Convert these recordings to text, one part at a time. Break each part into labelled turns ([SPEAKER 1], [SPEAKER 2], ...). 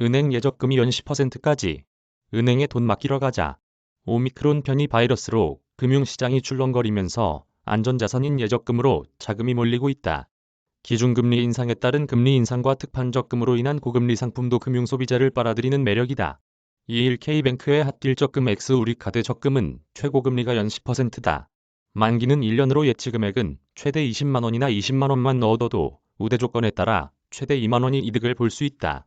[SPEAKER 1] 은행 예적금이 연 10%까지. 은행에 돈 맡기러 가자. 오미크론 변이 바이러스로 금융시장이 출렁거리면서 안전자산인 예적금으로 자금이 몰리고 있다. 기준금리 인상에 따른 금리 인상과 특판적금으로 인한 고금리 상품도 금융소비자를 빨아들이는 매력이다. 2일 K뱅크의 핫딜 적금 X 우리카드 적금은 최고금리가 연 10%다. 만기는 1년으로 예치금액은 최대 20만 원이나 20만 원만 넣어둬도 우대 조건에 따라 최대 2만 원이 이득을 볼 수 있다.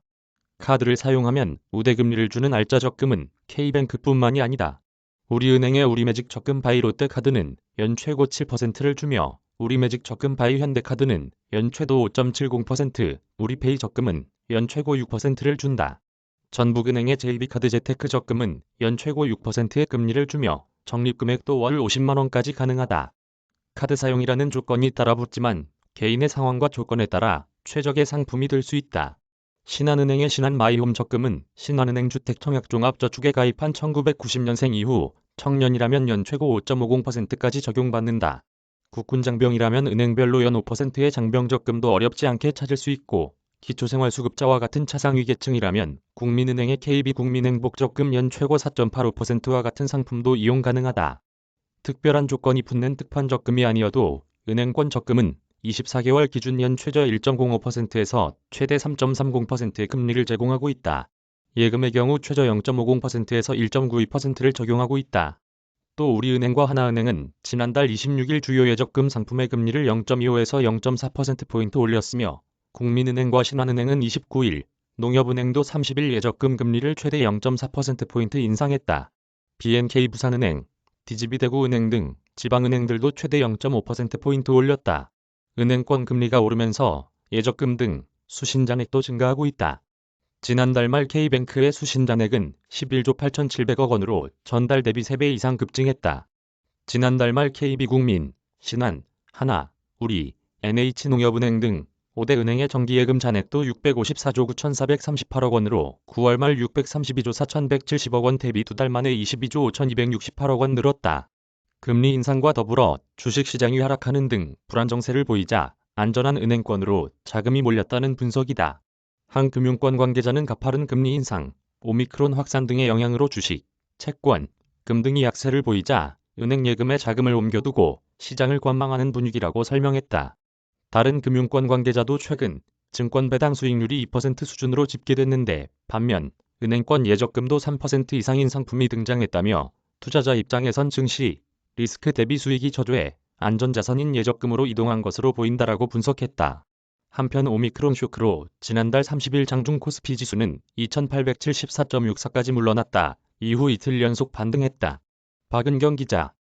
[SPEAKER 1] 카드를 사용하면 우대금리를 주는 알짜 적금은 K뱅크뿐만이 아니다. 우리은행의 우리매직 적금 바이 롯데카드는 연 최고 7%를 주며 우리매직 적금 바이 현대카드는 연 최고 5.70%, 우리페이 적금은 연 최고 6%를 준다. 전북은행의 JB카드 재테크 적금은 연 최고 6%의 금리를 주며 적립금액도 월 50만 원까지 가능하다. 카드 사용이라는 조건이 따라붙지만 개인의 상황과 조건에 따라 최적의 상품이 될 수 있다. 신한은행의 신한마이홈 적금은 신한은행 주택청약종합저축에 가입한 1990년생 이후 청년이라면 연 최고 5.50%까지 적용받는다. 국군장병이라면 은행별로 연 5%의 장병적금도 어렵지 않게 찾을 수 있고 기초생활수급자와 같은 차상위계층이라면 국민은행의 KB국민행복적금 연 최고 4.85%와 같은 상품도 이용 가능하다. 특별한 조건이 붙는 특판적금이 아니어도 은행권 적금은 24개월 기준 연 최저 1.05%에서 최대 3.30%의 금리를 제공하고 있다. 예금의 경우 최저 0.50%에서 1.92%를 적용하고 있다. 또 우리은행과 하나은행은 지난달 26일 주요 예적금 상품의 금리를 0.25에서 0.4%포인트 올렸으며 국민은행과 신한은행은 29일, 농협은행도 30일 예적금 금리를 최대 0.4%포인트 인상했다. BNK 부산은행, DGB 대구은행 등 지방은행들도 최대 0.5%포인트 올렸다. 은행권 금리가 오르면서 예적금 등 수신잔액도 증가하고 있다. 지난달 말 K뱅크의 수신잔액은 11조 8,700억 원으로 전달 대비 3배 이상 급증했다. 지난달 말 KB국민, 신한, 하나, 우리, NH농협은행 등 5대 은행의 정기예금 잔액도 654조 9,438억 원으로 9월 말 632조 4,170억 원 대비 2달 만에 22조 5,268억 원 늘었다. 금리 인상과 더불어 주식시장이 하락하는 등 불안 정세를 보이자 안전한 은행권으로 자금이 몰렸다는 분석이다. 한 금융권 관계자는 가파른 금리 인상, 오미크론 확산 등의 영향으로 주식, 채권, 금 등이 약세를 보이자 은행 예금에 자금을 옮겨두고 시장을 관망하는 분위기라고 설명했다. 다른 금융권 관계자도 최근 증권 배당 수익률이 2% 수준으로 집계됐는데 반면 은행권 예적금도 3% 이상인 상품이 등장했다며 투자자 입장에선 증시, 리스크 대비 수익이 저조해 안전자산인 예적금으로 이동한 것으로 보인다라고 분석했다. 한편 오미크론 쇼크로 지난달 30일 장중 코스피 지수는 2874.64까지 물러났다. 이후 이틀 연속 반등했다. 박은경 기자